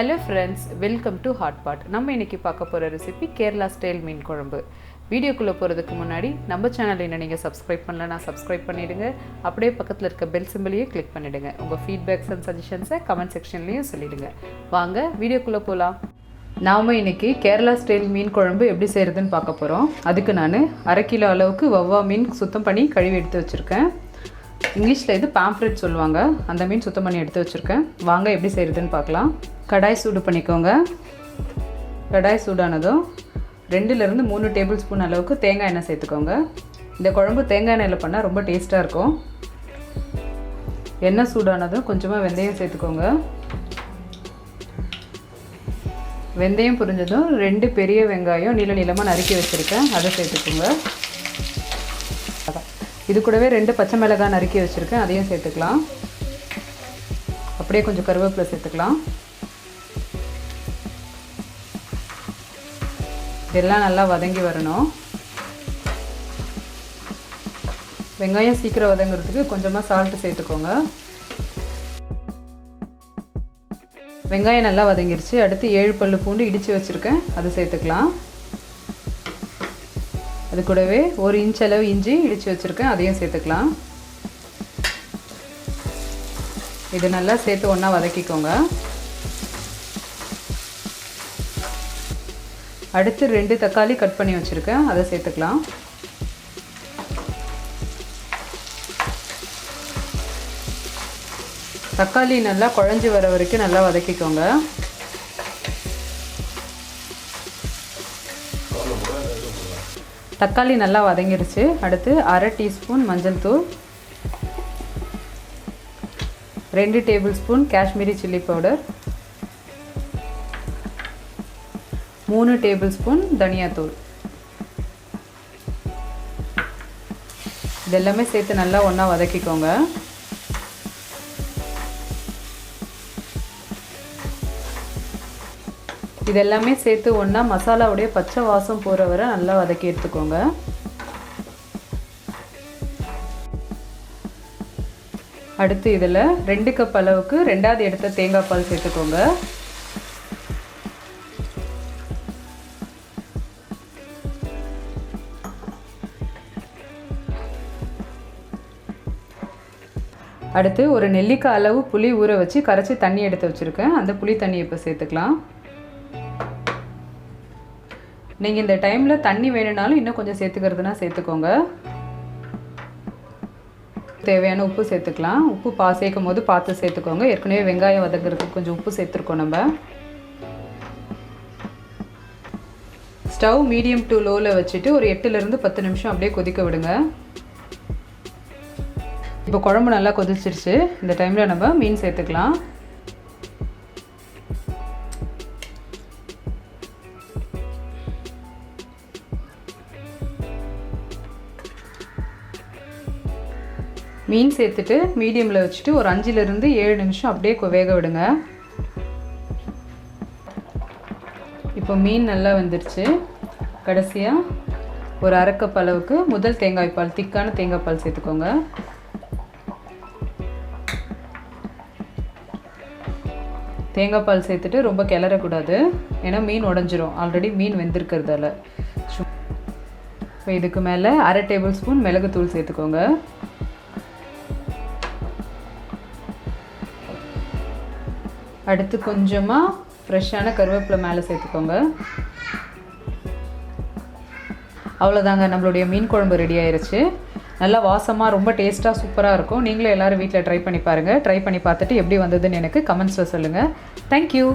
Hello friends, welcome to Hotpot. நம்ம இன்னைக்கு பார்க்க போற ரெசிபி கேரளா ஸ்டைல் மீன் குழம்பு. வீடியோக்குள்ள போறதுக்கு முன்னாடி நம்ம சேனலை நீங்க சப்ஸ்கிரைப் பண்ணலனா சப்ஸ்கிரைப் பண்ணிடுங்க. அப்படியே பக்கத்துல இருக்க பெல் சிம்பலையும் கிளிக் பண்ணிடுங்க. உங்க ஃபீட்பேக்ஸ் and suggestions கமெண்ட் செக்ஷன்லயும் சொல்லிடுங்க. வாங்க வீடியோக்குள்ள போலாம். நாம இன்னைக்கு கேரளா ஸ்டைல் மீன் குழம்பு எப்படி செய்யறதுன்னு பார்க்க போறோம். அதுக்கு நான் 1/2 கிலோ அளவுக்கு வவ்வா மீன் சுத்தம் பண்ணி கழுவி எடுத்து வச்சிருக்கேன். இங்கிலீஷில் இது பாம்பரெட் சொல்லுவாங்க. அந்த மீன் சுத்தம் பண்ணி எடுத்து வச்சுருக்கேன். வாங்க எப்படி செய்கிறதுன்னு பார்க்கலாம். கடாய் சூடு பண்ணிக்கோங்க. கடாய் சூடானதும் 2லேருந்து 3 டேபிள் ஸ்பூன் அளவுக்கு தேங்காய் எண்ணெய் சேர்த்துக்கோங்க. இந்த குழம்பு தேங்காய் எண்ணெயில் பண்ணால் ரொம்ப டேஸ்ட்டாக இருக்கும். எண்ணெய் சூடானதும் கொஞ்சமாக வெந்தயம் சேர்த்துக்கோங்க. வெந்தயம் புரிஞ்சதும் 2 பெரிய வெங்காயம் நீளமாக நறுக்கி வச்சுருக்கேன், அதை சேர்த்துக்கோங்க. இது கூடவே 2 பச்சை மிளகாய் நறுக்கி வச்சுருக்கேன், அதையும் சேர்த்துக்கலாம். அப்படியே கொஞ்சம் கருவேப்பிலை சேர்த்துக்கலாம். இதெல்லாம் நல்லா வதங்கி வரணும். வெங்காயம் சீக்கிரம் வதங்கிறதுக்கு கொஞ்சமாக சால்ட்டு சேர்த்துக்கோங்க. வெங்காயம் நல்லா வதங்கிருச்சு. அடுத்து 7 பல்லு பூண்டு இடித்து வச்சுருக்கேன், அதை சேர்த்துக்கலாம். அது கூடவே 1 இன்ச் அளவு இஞ்சி இடித்து வச்சுருக்கேன், அதையும் சேர்த்துக்கலாம். இது நல்லா சேர்த்து ஒன்றா வதக்கிக்கோங்க. அடுத்து 2 தக்காளி கட் பண்ணி வச்சுருக்கேன், அதை சேர்த்துக்கலாம். தக்காளி நல்லா குழஞ்சி வர வரைக்கும் நல்லா வதக்கிக்கோங்க. தக்காளி நல்லா வதங்கிடுச்சு. அடுத்து 1/2 டீஸ்பூன் மஞ்சள் தூள், 2 table spoon Kashmiri chilli powder, 3 table spoon தனியாத்தூள், இதெல்லாமே சேர்த்து நல்லா ஒன்றா வதக்கிக்கோங்க. இதெல்லாமே சேர்த்து ஒன்றா மசாலாவுடைய பச்சை வாசம் போகிற வரை நல்லா வதக்கி எடுத்துக்கோங்க. அடுத்து இதில் 2 கப் அளவுக்கு 2வது எடுத்த தேங்காய் பால் சேர்த்துக்கோங்க. அடுத்து ஒரு நெல்லிக்காய் அளவு புளி ஊற வச்சு கரைச்சி தண்ணி எடுத்து வச்சுருக்கேன், அந்த புளி தண்ணி இப்போ சேர்த்துக்கலாம். நீங்கள் இந்த டைமில் தண்ணி வேணும்னாலும் இன்னும் கொஞ்சம் சேர்த்துக்கிறதுனா சேர்த்துக்கோங்க. தேவையான உப்பு சேர்த்துக்கலாம். உப்பு சேர்க்கும் போது பார்த்து சேர்த்துக்கோங்க. ஏற்கனவே வெங்காயம் வதக்கிறதுக்கு கொஞ்சம் உப்பு சேர்த்துருக்கோம் நம்ம. ஸ்டவ் மீடியம் டு லோவில் வச்சுட்டு ஒரு 8லேருந்து 10 நிமிஷம் அப்படியே கொதிக்க விடுங்க. இப்போ குழம்பு நல்லா கொதிச்சிருச்சு. இந்த டைமில் நம்ம மீன் சேர்த்துக்கலாம். மீன் சேர்த்துட்டு மீடியமில் வச்சுட்டு ஒரு 5லேருந்து 7 நிமிஷம் அப்படியே வேக விடுங்க. இப்போ மீன் நல்லா வெந்துருச்சு. கடைசியாக ஒரு 1/2 கப் அளவுக்கு முதல் தேங்காய் பால், திக்கான தேங்காய் பால் சேர்த்துக்கோங்க. தேங்காய் பால் சேர்த்துட்டு ரொம்ப கிளறக்கூடாது, ஏன்னா மீன் உடஞ்சிரும், ஆல்ரெடி மீன் வெந்திருக்கிறதால. இப்போ இதுக்கு மேலே 1/2 டேபிள் ஸ்பூன் மிளகுத்தூள் சேர்த்துக்கோங்க. அடுத்து கொஞ்சமாக ஃப்ரெஷ்ஷான கருவேப்பிலை மேலே சேர்த்துக்கோங்க. அவ்வளோதாங்க, நம்மளுடைய மீன் குழம்பு ரெடி ஆயிடுச்சு. நல்லா வாசமாக ரொம்ப டேஸ்ட்டாக சூப்பராக இருக்கும். நீங்களும் எல்லோரும் வீட்டில் ட்ரை பண்ணி பாருங்கள். ட்ரை பண்ணி பார்த்துட்டு எப்படி வந்ததுன்னு எனக்கு கமெண்ட்ஸில் சொல்லுங்கள். தேங்க்யூ.